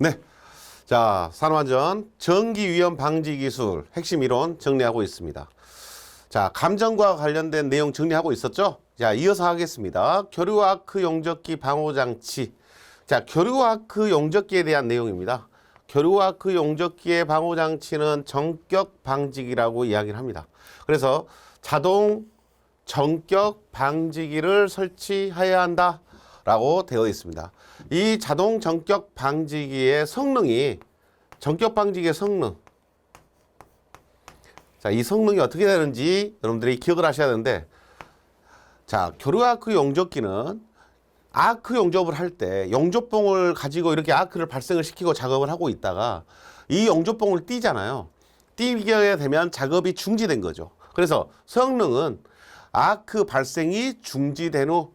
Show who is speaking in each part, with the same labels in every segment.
Speaker 1: 네. 자, 산화전 전기 위험 방지 기술 핵심 이론 정리하고 있습니다. 자, 감전과 관련된 내용 정리하고 있었죠? 자, 이어서 하겠습니다. 교류아크 용접기 방호 장치. 자, 교류아크 용접기에 대한 내용입니다. 교류아크 용접기의 방호 장치는 전격 방지기라고 이야기를 합니다. 그래서 자동 전격 방지기를 설치해야 한다라고 되어 있습니다. 이 자동 전격 방지기의 성능이 전격 방지기의 성능. 자, 이 성능이 어떻게 되는지 여러분들이 기억을 하셔야 되는데, 자, 교류아크 용접기는 아크 용접을 할 때 용접봉을 가지고 이렇게 아크를 발생을 시키고 작업을 하고 있다가 이 용접봉을 띄잖아요. 띄게 되면 작업이 중지된 거죠. 그래서 성능은 아크 발생이 중지된 후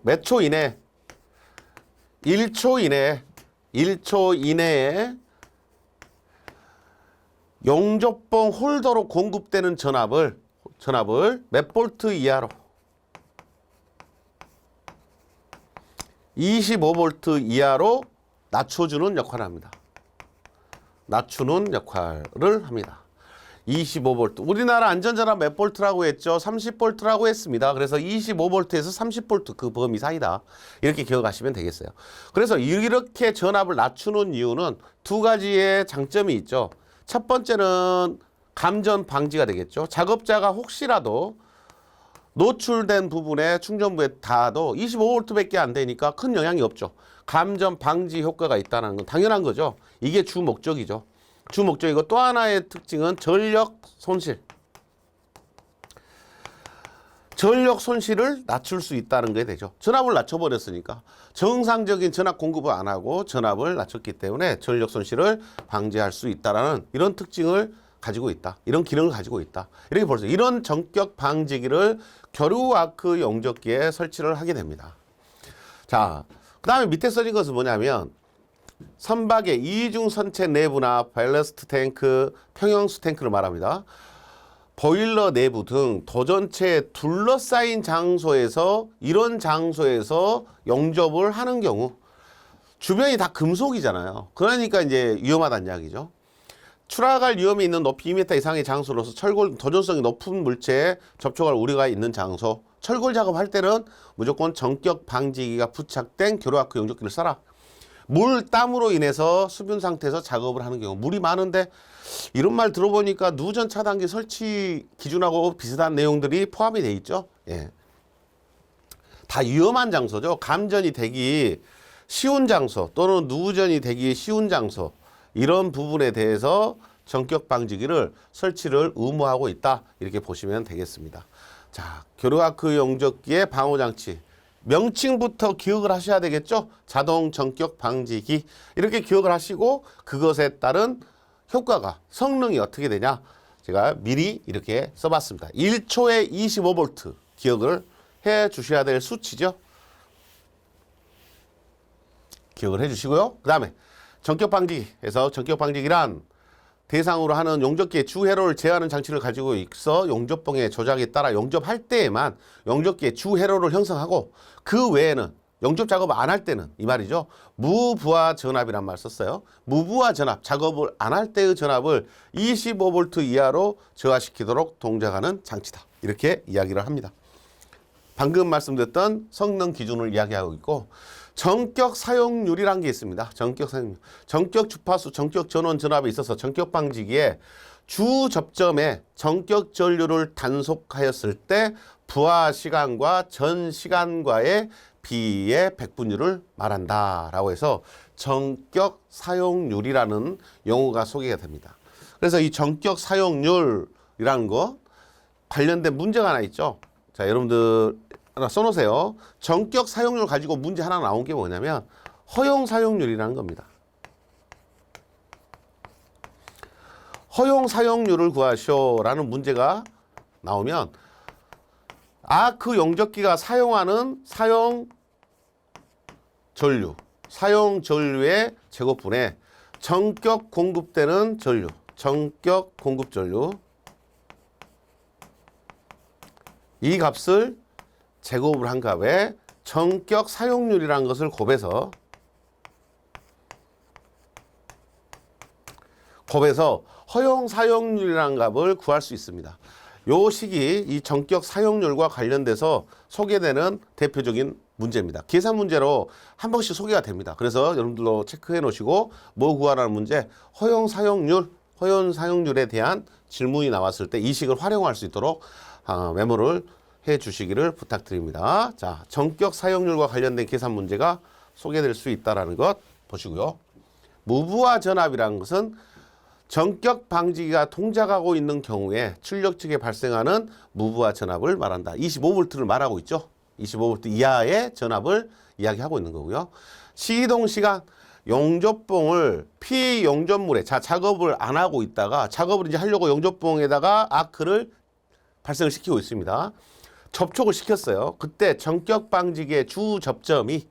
Speaker 1: 몇 초 이내? 1초 이내에 용접봉 홀더로 공급되는 전압을 몇 볼트 이하로 25볼트 이하로 낮춰주는 역할을 합니다. 낮추는 역할을 합니다. 25볼트. 우리나라 안전전압 몇 볼트라고 했죠? 30볼트라고 했습니다. 그래서 25볼트에서 30볼트 그 범위 사이다. 이렇게 기억하시면 되겠어요. 그래서 이렇게 전압을 낮추는 이유는 두 가지의 장점이 있죠. 첫 번째는 감전 방지가 되겠죠. 작업자가 혹시라도 노출된 부분에 충전부에 닿아도 25볼트밖에 안 되니까 큰 영향이 없죠. 감전 방지 효과가 있다는 건 당연한 거죠. 이게 주 목적이죠. 주 목적이고, 또 하나의 특징은 전력 손실. 전력 손실을 낮출 수 있다는 게 되죠. 전압을 낮춰버렸으니까 정상적인 전압 공급을 안 하고 전압을 낮췄기 때문에 전력 손실을 방지할 수 있다는 이런 특징을 가지고 있다. 이런 기능을 가지고 있다. 이렇게 볼 수 있어요. 이런 전격 방지기를 교류아크 용접기에 설치를 하게 됩니다. 자, 그 다음에 밑에 써진 것은 뭐냐면 선박의 이중 선체 내부나 밸러스트 탱크, 평형수 탱크를 말합니다. 보일러 내부 등 도전체에 둘러싸인 장소에서, 이런 장소에서 용접을 하는 경우 주변이 다 금속이잖아요. 그러니까 이제 위험하다는 이야기죠. 추락할 위험이 있는 높이 2m 이상의 장소로서 철골, 도전성이 높은 물체에 접촉할 우려가 있는 장소, 철골 작업할 때는 무조건 전격 방지기가 부착된 교류아크 용접기를 써라. 물, 땀으로 인해서 수분 상태에서 작업을 하는 경우, 물이 많은데 이런 말 들어보니까 누전 차단기 설치 기준하고 비슷한 내용들이 포함이 돼 있죠. 예. 다 위험한 장소죠. 감전이 되기 쉬운 장소 또는 누전이 되기 쉬운 장소, 이런 부분에 대해서 전격 방지기를 설치를 의무하고 있다. 이렇게 보시면 되겠습니다. 자, 교류아크 용접기의 방호 장치. 명칭부터 기억을 하셔야 되겠죠? 자동 전격 방지기. 이렇게 기억을 하시고 그것에 따른 효과가, 성능이 어떻게 되냐? 제가 미리 이렇게 써봤습니다. 1초에 25볼트 기억을 해 주셔야 될 수치죠. 기억을 해 주시고요. 그 다음에 전격 방지기에서 전격 방지기란 대상으로 하는 용접기의 주회로를 제어하는 장치를 가지고 있어 용접봉의 조작에 따라 용접할 때에만 용접기의 주회로를 형성하고, 그 외에는 용접 작업을 안 할 때는, 이 말이죠, 무부하 전압이란 말 썼어요. 무부하 전압, 작업을 안 할 때의 전압을 25볼트 이하로 저하시키도록 동작하는 장치다. 이렇게 이야기를 합니다. 방금 말씀드렸던 성능 기준을 이야기하고 있고, 전격 사용률이라는 게 있습니다. 전격 사용률. 전격 주파수, 전격 전원 전압에 있어서 전격 방지기에 주 접점에 전격 전류를 단속하였을 때 부하 시간과 전 시간과의 비의 백분율을 말한다라고 해서 전격 사용률이라는 용어가 소개가 됩니다. 그래서 이 전격 사용률이라는 거 관련된 문제가 하나 있죠. 자, 여러분들 하나 써놓으세요. 전격 사용률 가지고 문제 하나 나온 게 뭐냐면 허용 사용률이라는 겁니다. 허용 사용률을 구하시오라는 문제가 나오면 그 용접기가 사용하는 사용 전류의 제곱분에 전격 공급되는 전류, 전격 공급 전류, 이 값을 제곱을 한 값에 전격 사용률이라는 것을 곱해서 허용 사용률이라는 값을 구할 수 있습니다. 요 식이 이 전격 사용률과 관련돼서 소개되는 대표적인 문제입니다. 계산 문제로 한 번씩 소개가 됩니다. 그래서 여러분들도 체크해 놓으시고 뭐 구하라는 문제, 허용 사용률에 대한 질문이 나왔을 때 이 식을 활용할 수 있도록 메모를 해 주시기를 부탁드립니다. 자, 전격 사용률과 관련된 계산 문제가 소개될 수 있다는 것 보시고요. 무부하 전압이라는 것은 전격 방지기가 동작하고 있는 경우에 출력 측에 발생하는 무부하 전압을 말한다. 25V를 말하고 있죠. 25V 이하의 전압을 이야기하고 있는 거고요. 시동 시간, 용접봉을 피용접물에 작업을 안 하고 있다가 작업을 이제 하려고 용접봉에다가 아크를 발생을 시키고 있습니다. 접촉을 시켰어요. 그때 전격 방지기의 주접점이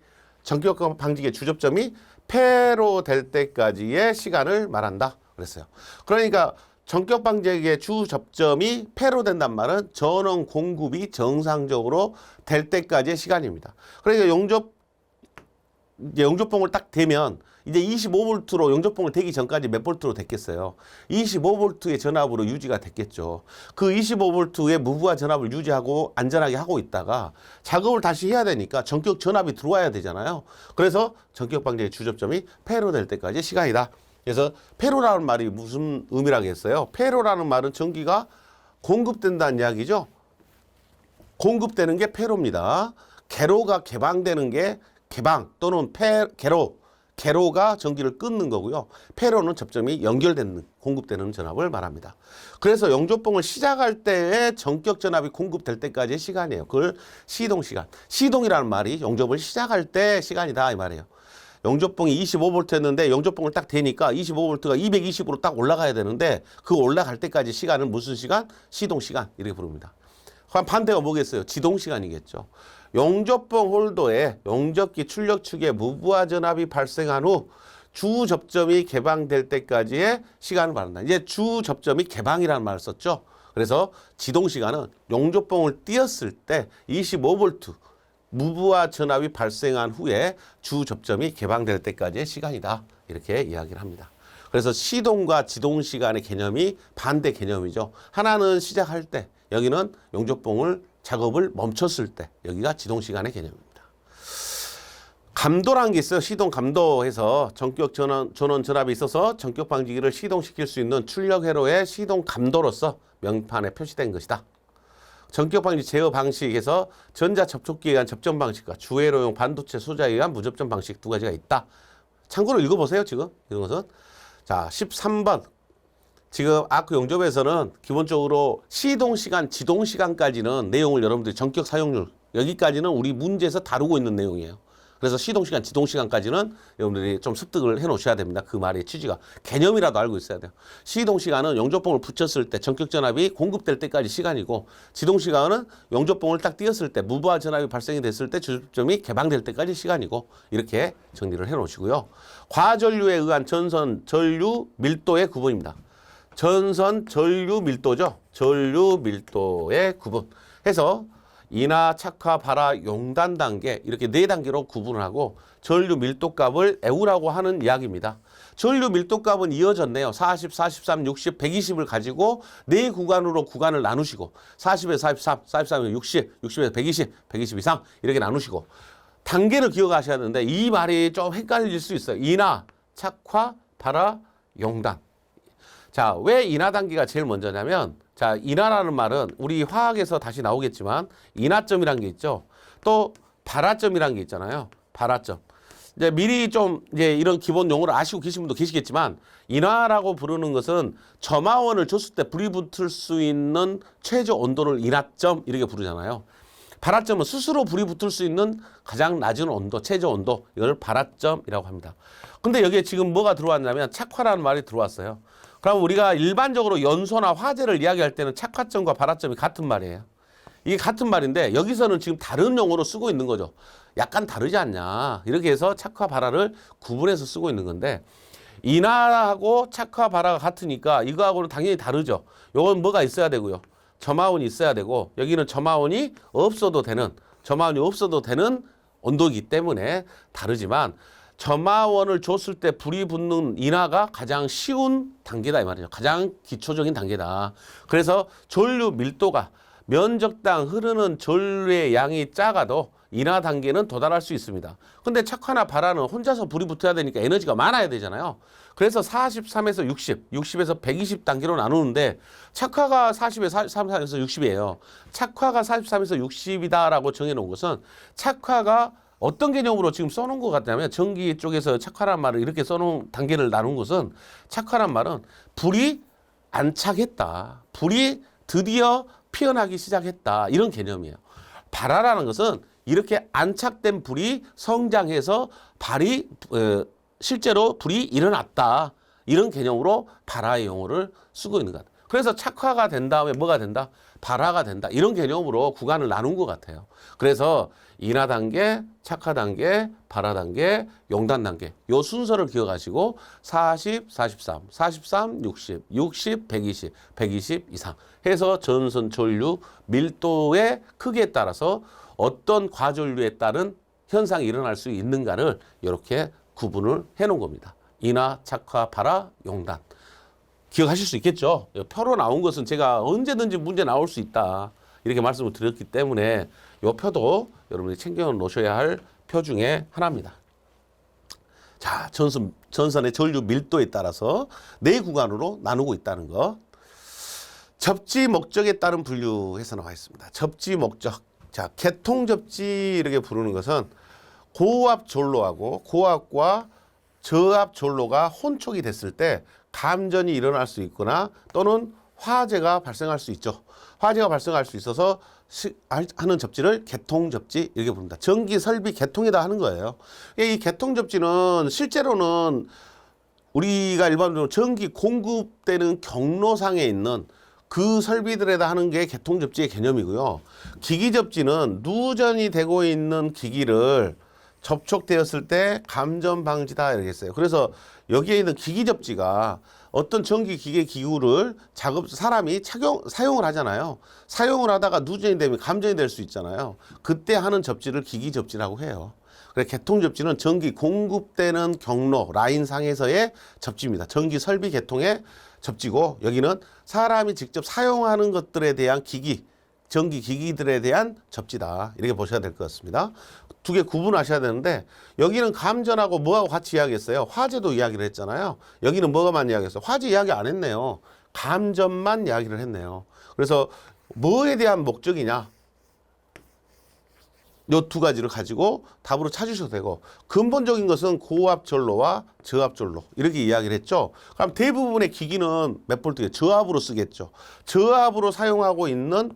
Speaker 1: 폐로 될 때까지의 시간을 말한다 그랬어요. 그러니까 전격 방지기의 주접점이 폐로 된단 말은 전원 공급이 정상적으로 될 때까지의 시간입니다. 그러니까 용접봉을 딱 대면 이제 25V로 용접봉을 대기 전까지 몇 볼트로 됐겠어요? 25V의 전압으로 유지가 됐겠죠. 그 25V의 무부하 전압을 유지하고 안전하게 하고 있다가 작업을 다시 해야 되니까 전격 전압이 들어와야 되잖아요. 그래서 전격 방지의 주접점이 폐로 될 때까지 시간이다. 그래서 폐로라는 말이 무슨 의미라고 했어요? 폐로라는 말은 전기가 공급된다는 이야기죠. 공급되는 게 폐로입니다. 개로가 개방되는 게 개방 또는 개로가 전기를 끊는 거고요. 폐로는 접점이 연결되는 공급되는 전압을 말합니다. 그래서 용접봉을 시작할 때의 전격 전압이 공급될 때까지의 시간이에요. 그걸 시동 시간. 시동이라는 말이 용접을 시작할 때 시간이다 이 말이에요. 용접봉이 25V였는데 용접봉을 딱 대니까 25V가 220으로 딱 올라가야 되는데 그 올라갈 때까지 시간은 무슨 시간? 시동 시간 이렇게 부릅니다. 반대가 뭐겠어요? 지동 시간이겠죠. 용접봉 홀더에 용접기 출력 측에 무부하 전압이 발생한 후 주접점이 개방될 때까지의 시간을 말한다. 이제 주접점이 개방이라는 말을 썼죠. 그래서 지동 시간은 용접봉을 띄었을 때 25V 무부하 전압이 발생한 후에 주접점이 개방될 때까지의 시간이다. 이렇게 이야기를 합니다. 그래서 시동과 지동 시간의 개념이 반대 개념이죠. 하나는 시작할 때, 여기는 용접봉을 작업을 멈췄을 때, 여기가 지동 시간의 개념입니다. 감도라는 게 있어요. 시동 감도해서 전격 전원 전압이 있어서 전격 방지기를 시동시킬 수 있는 출력 회로의 시동 감도로서 명판에 표시된 것이다. 전격 방지 제어 방식에서 전자 접촉기에 의한 접점 방식과 주회로용 반도체 소자에 의한 무접점 방식 두 가지가 있다. 참고로 읽어보세요. 지금 이런 것은. 자, 13번. 지금 아크 용접에서는 기본적으로 시동 시간, 지동 시간까지는 내용을 여러분들이 전격 사용률 여기까지는 우리 문제에서 다루고 있는 내용이에요. 그래서 시동 시간, 지동 시간까지는 여러분들이 좀 습득을 해 놓으셔야 됩니다. 그 말의 취지가. 개념이라도 알고 있어야 돼요. 시동 시간은 용접봉을 붙였을 때 전격 전압이 공급될 때까지 시간이고, 지동 시간은 용접봉을 딱 띄었을 때 무부하 전압이 발생이 됐을 때 주접점이 개방될 때까지 시간이고, 이렇게 정리를 해 놓으시고요. 과전류에 의한 전선 전류 밀도의 구분입니다. 전선 전류 밀도죠. 전류 밀도의 구분 해서 인하, 착화, 발화, 용단 단계 이렇게 4단계로 구분을 하고 전류 밀도값을 에우라고 하는 이야기입니다. 전류 밀도값은 이어졌네요. 40, 43, 60, 120을 가지고 4구간으로 구간을 나누시고 40에서 43, 43에서 60, 60에서 120, 120 이상 이렇게 나누시고 단계를 기억하셔야 되는데 이 말이 좀 헷갈릴 수 있어요. 인하, 착화, 발화, 용단. 자, 왜 인하 단계가 제일 먼저냐면, 자, 인하라는 말은 우리 화학에서 다시 나오겠지만 인하점이라는 게 있죠. 또 발화점이라는 게 있잖아요. 발화점. 이제 미리 좀 이제 이런 기본 용어를 아시고 계신 분도 계시겠지만, 인하라고 부르는 것은 점화원을 줬을 때 불이 붙을 수 있는 최저 온도를 인하점 이렇게 부르잖아요. 발화점은 스스로 불이 붙을 수 있는 가장 낮은 온도, 최저 온도, 이걸 발화점이라고 합니다. 근데 여기에 지금 뭐가 들어왔냐면 착화라는 말이 들어왔어요. 그럼 우리가 일반적으로 연소나 화재를 이야기할 때는 착화점과 발화점이 같은 말이에요. 이게 같은 말인데 여기서는 지금 다른 용어로 쓰고 있는 거죠. 약간 다르지 않냐. 이렇게 해서 착화, 발화를 구분해서 쓰고 있는 건데, 인하하고 착화, 발화가 같으니까 이거하고는 당연히 다르죠. 요건 뭐가 있어야 되고요. 점화원이 있어야 되고, 여기는 점화원이 없어도 되는 점화원이 없어도 되는 온도이기 때문에 다르지만 점화원을 줬을 때 불이 붙는 인화가 가장 쉬운 단계다 이 말이죠. 가장 기초적인 단계다. 그래서 전류 밀도가 면적당 흐르는 전류의 양이 작아도 인화 단계는 도달할 수 있습니다. 근데 척화나 발화는 혼자서 불이 붙어야 되니까 에너지가 많아야 되잖아요. 그래서 43에서 60, 60에서 120 단계로 나누는데 척화가 40에서 43에서 60이에요. 척화가 43에서 60이다라고 정해놓은 것은 척화가 어떤 개념으로 지금 써놓은 것 같냐면 전기 쪽에서 척화란 말을 이렇게 써놓은 단계를 나눈 것은 척화란 말은 불이 안착했다. 불이 드디어 피어나기 시작했다. 이런 개념이에요. 발화라는 것은 이렇게 안착된 불이 성장해서 실제로 불이 일어났다. 이런 개념으로 발화의 용어를 쓰고 있는 것 같아요. 그래서 착화가 된 다음에 뭐가 된다? 발화가 된다. 이런 개념으로 구간을 나눈 것 같아요. 그래서 인화 단계, 착화 단계, 발화 단계, 용단 단계 요 순서를 기억하시고 40, 43, 43, 60, 60, 120, 120 이상 해서 전선 전류 밀도의 크기에 따라서 어떤 과전류에 따른 현상이 일어날 수 있는가를 이렇게 구분을 해놓은 겁니다. 인화, 착화, 발화, 용단. 기억하실 수 있겠죠? 표로 나온 것은 제가 언제든지 문제 나올 수 있다. 이렇게 말씀을 드렸기 때문에 이 표도 여러분이 챙겨 놓으셔야 할 표 중에 하나입니다. 자, 전선의 전류 밀도에 따라서 네 구간으로 나누고 있다는 거. 접지 목적에 따른 분류해서 나와 있습니다. 접지 목적. 자, 개통 접지 이렇게 부르는 것은 고압 전로하고 고압과 저압 전로가 혼촉이 됐을 때 감전이 일어날 수 있거나 또는 화재가 발생할 수 있죠. 화재가 발생할 수 있어서 하는 접지를 개통 접지 이렇게 부릅니다. 전기 설비 개통이다 하는 거예요. 이 개통 접지는 실제로는 우리가 일반적으로 전기 공급되는 경로상에 있는 그 설비들에다 하는 게 개통 접지의 개념이고요. 기기 접지는 누전이 되고 있는 기기를 접촉되었을 때 감전 방지다 이렇게 했어요. 그래서 여기에 있는 기기 접지가 어떤 전기 기계 기구를 사람이 사용을 하잖아요. 사용을 하다가 누전이 되면 감전이 될 수 있잖아요. 그때 하는 접지를 기기 접지라고 해요. 그래서 개통 접지는 전기 공급되는 경로 라인상에서의 접지입니다. 전기 설비 개통의 접지고 여기는 사람이 직접 사용하는 것들에 대한 전기 기기들에 대한 접지다. 이렇게 보셔야 될 것 같습니다. 두 개 구분하셔야 되는데 여기는 감전하고 뭐하고 같이 이야기했어요? 화재도 이야기를 했잖아요. 여기는 뭐가만 이야기했어요? 화재 이야기 안 했네요. 감전만 이야기를 했네요. 그래서 뭐에 대한 목적이냐? 요 두 가지를 가지고 답으로 찾으셔도 되고 근본적인 것은 고압 전로와 저압 전로 이렇게 이야기를 했죠. 그럼 대부분의 기기는 몇 볼트예요? 저압으로 쓰겠죠. 저압으로 사용하고 있는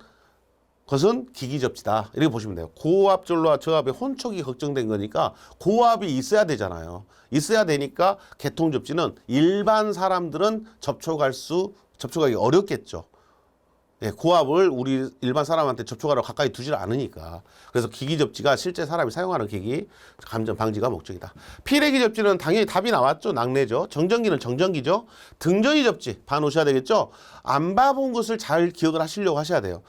Speaker 1: 것은 기기 접지다. 이렇게 보시면 돼요. 고압 전로와 저압의 혼촉이 걱정된 거니까 고압이 있어야 되잖아요. 있어야 되니까 개통 접지는 일반 사람들은 접촉하기 어렵겠죠. 예, 고압을 우리 일반 사람한테 접촉하러 가까이 두질 않으니까. 그래서 기기 접지가 실제 사람이 사용하는 기기 감전 방지가 목적이다. 피레기 접지는 당연히 답이 나왔죠. 낙내죠. 정전기는 정전기죠. 등전이 접지 봐놓으셔야 되겠죠. 안 봐본 것을 잘 기억을 하시려고 하셔야 돼요.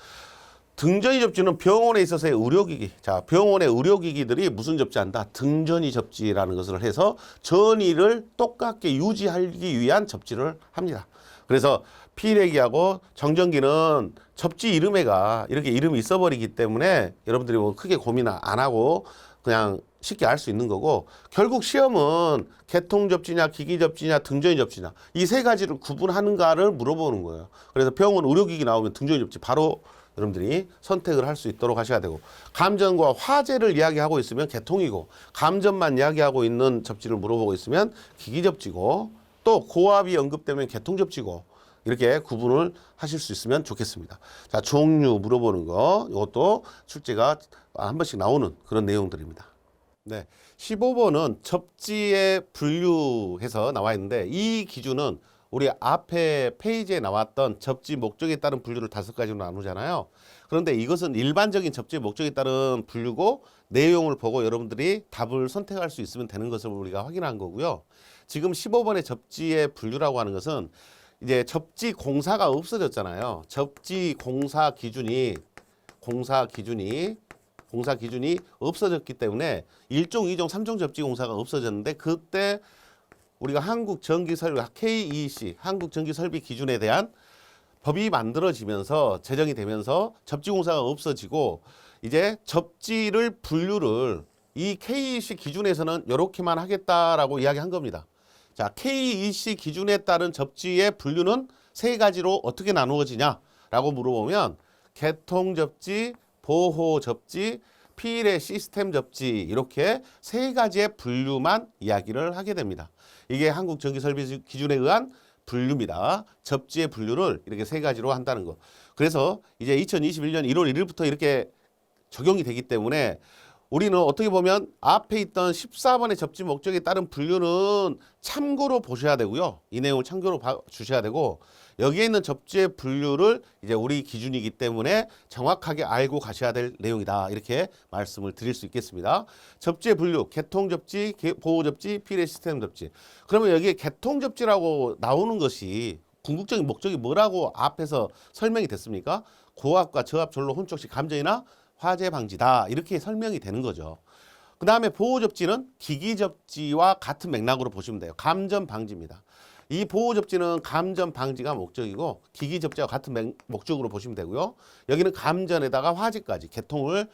Speaker 1: 등전이 접지는 병원에 있어서의 의료기기. 자, 병원의 의료기기들이 무슨 접지한다? 등전이 접지라는 것을 해서 전이를 똑같게 유지하기 위한 접지를 합니다. 그래서 피레기하고 정전기는 접지 이름에가 이렇게 이름이 있어버리기 때문에 여러분들이 뭐 크게 고민 안 하고 그냥 쉽게 알 수 있는 거고 결국 시험은 개통 접지냐 기기 접지냐 등전이 접지냐 이 세 가지를 구분하는가를 물어보는 거예요. 그래서 병원 의료기기 나오면 등전이 접지 바로 여러분들이 선택을 할 수 있도록 하셔야 되고 감전과 화재를 이야기하고 있으면 개통이고 감전만 이야기하고 있는 접지를 물어보고 있으면 기기 접지고 또 고압이 언급되면 개통 접지고 이렇게 구분을 하실 수 있으면 좋겠습니다. 자, 종류 물어보는 거 이것도 출제가 한 번씩 나오는 그런 내용들입니다. 네, 15번은 접지에 분류해서 나와 있는데 이 기준은 우리 앞에 페이지에 나왔던 접지 목적에 따른 분류를 5가지로 나누잖아요. 그런데 이것은 일반적인 접지 목적에 따른 분류고 내용을 보고 여러분들이 답을 선택할 수 있으면 되는 것을 우리가 확인한 거고요. 지금 15번의 접지의 분류라고 하는 것은 이제 접지 공사가 없어졌잖아요. 접지 공사 기준이 공사 기준이 없어졌기 때문에 1종, 2종, 3종 접지 공사가 없어졌는데 그때 우리가 한국전기설비 KEC 한국전기설비 기준에 대한 법이 만들어지면서 제정이 되면서 접지 공사가 없어지고 이제 접지를 분류를 이 KEC 기준에서는 이렇게만 하겠다라고 이야기한 겁니다. 자, KEC 기준에 따른 접지의 분류는 세 가지로 어떻게 나누어지냐라고 물어보면 개통 접지, 보호 접지, 필의 시스템 접지 이렇게 세 가지의 분류만 이야기를 하게 됩니다. 이게 한국전기설비 기준에 의한 분류입니다. 접지의 분류를 이렇게 세 가지로 한다는 거. 그래서 이제 2021년 1월 1일부터 이렇게 적용이 되기 때문에 우리는 어떻게 보면 앞에 있던 14번의 접지 목적에 따른 분류는 참고로 보셔야 되고요. 이 내용을 참고로 주셔야 되고 여기에 있는 접지의 분류를 이제 우리 기준이기 때문에 정확하게 알고 가셔야 될 내용이다. 이렇게 말씀을 드릴 수 있겠습니다. 접지의 분류, 개통 접지, 보호 접지, 필의 시스템 접지. 그러면 여기에 개통 접지라고 나오는 것이 궁극적인 목적이 뭐라고 앞에서 설명이 됐습니까? 고압과 저압 전로 혼촉 시 감전이나 화재 방지다 이렇게 설명이 되는 거죠. 그 다음에 보호 접지는 기기 접지와 같은 맥락으로 보시면 돼요. 감전 방지입니다. 이 보호 접지는 감전 방지가 목적이고 기기 접지와 같은 목적으로 보시면 되고요. 여기는 감전에다가 화재까지 개통을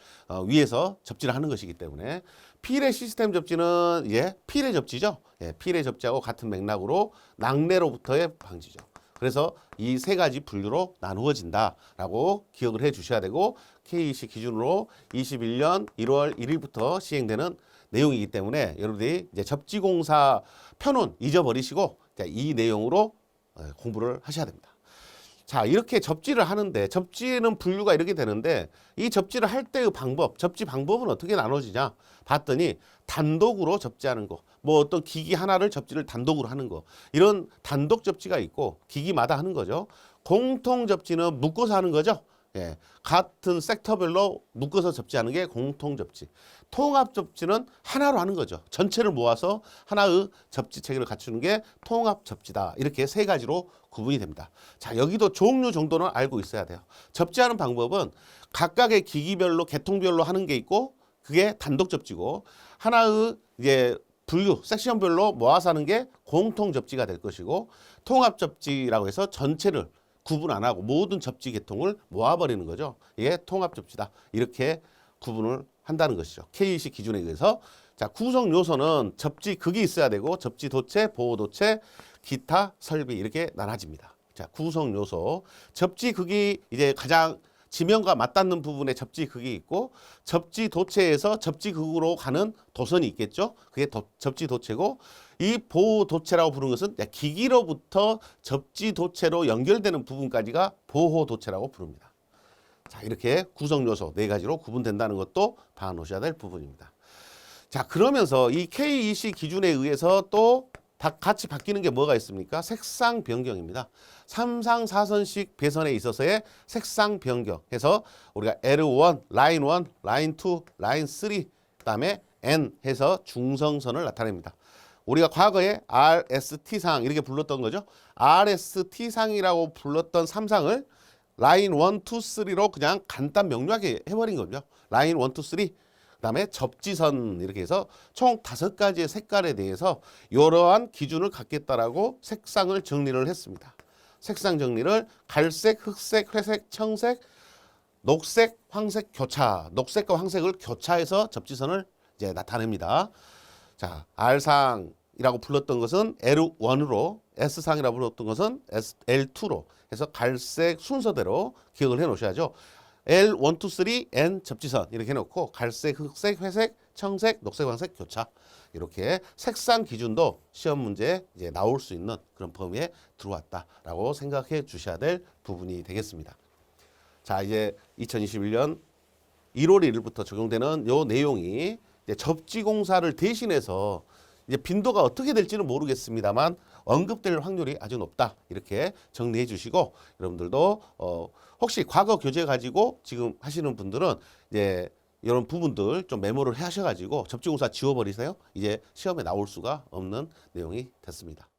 Speaker 1: 위해서 접지를 하는 것이기 때문에 필의 시스템 접지는 필의 접지죠. 필의 접지하고 같은 맥락으로 낙뢰로부터의 방지죠. 그래서 이 세 가지 분류로 나누어진다라고 기억을 해 주셔야 되고 KEC 기준으로 21년 1월 1일부터 시행되는 내용이기 때문에 여러분들이 이제 접지공사 편은 잊어버리시고 이 내용으로 공부를 하셔야 됩니다. 자, 이렇게 접지를 하는데 접지는 분류가 이렇게 되는데 이 접지를 할 때의 방법, 접지 방법은 어떻게 나눠지냐 봤더니 단독으로 접지하는 거, 뭐 어떤 기기 하나를 접지를 단독으로 하는 거 이런 단독 접지가 있고 기기마다 하는 거죠. 공통 접지는 묶어서 하는 거죠. 같은 섹터별로 묶어서 접지하는 게 공통 접지. 통합 접지는 하나로 하는 거죠. 전체를 모아서 하나의 접지 체계를 갖추는 게 통합 접지다. 이렇게 세 가지로 구분이 됩니다. 자, 여기도 종류 정도는 알고 있어야 돼요. 접지하는 방법은 각각의 기기별로 개통별로 하는 게 있고 그게 단독 접지고 하나의 분류 섹션별로 모아서 하는 게 공통 접지가 될 것이고 통합 접지라고 해서 전체를 구분 안 하고 모든 접지 계통을 모아버리는 거죠. 이게 통합 접지다. 이렇게 구분을 한다는 것이죠. KEC 기준에 의해서. 자, 구성 요소는 접지 극이 있어야 되고 접지 도체, 보호 도체, 기타 설비 이렇게 나눠집니다. 자, 구성 요소. 접지 극이 이제 가장 지면과 맞닿는 부분에 접지 극이 있고 접지 도체에서 접지 극으로 가는 도선이 있겠죠. 그게 접지 도체고 이 보호 도체라고 부르는 것은 기기로부터 접지 도체로 연결되는 부분까지가 보호 도체라고 부릅니다. 자, 이렇게 구성 요소 네 가지로 구분된다는 것도 봐놓으셔야 될 부분입니다. 자, 그러면서 이 KEC 기준에 의해서 또 다 같이 바뀌는 게 뭐가 있습니까? 색상 변경입니다. 3상 4선식 배선에 있어서의 색상 변경 해서 우리가 L1, 라인 1, 라인 2, 라인 3, 그다음에 N 해서 중성선을 나타냅니다. 우리가 과거에 RST상 이렇게 불렀던 거죠. RST상이라고 불렀던 3상을 라인 1, 2, 3로 그냥 간단 명료하게 해버린 거죠. 라인 1, 2, 3. 그다음에 접지선 이렇게 해서 총 5가지의 색깔에 대해서 이러한 기준을 갖겠다라고 색상을 정리를 했습니다. 색상 정리를 갈색, 흑색, 회색, 청색, 녹색, 황색 교차. 녹색과 황색을 교차해서 접지선을 이제 나타냅니다. 자, R상이라고 불렀던 것은 L1으로, S상이라고 불렀던 것은 L2로 해서 갈색 순서대로 기억을 해 놓으셔야죠. L, 1, 2, 3, N 접지선 이렇게 해놓고 갈색, 흑색, 회색, 청색, 녹색, 황색 교차 이렇게 색상 기준도 시험 문제에 이제 나올 수 있는 그런 범위에 들어왔다라고 생각해 주셔야 될 부분이 되겠습니다. 자, 이제 2021년 1월 1일부터 적용되는 요 내용이 이제 접지 공사를 대신해서 이제 빈도가 어떻게 될지는 모르겠습니다만 언급될 확률이 아주 높다 이렇게 정리해 주시고 여러분들도 혹시 과거 교재 가지고 지금 하시는 분들은 이제 이런 부분들 좀 메모를 하셔가지고 접지공사 지워버리세요. 이제 시험에 나올 수가 없는 내용이 됐습니다.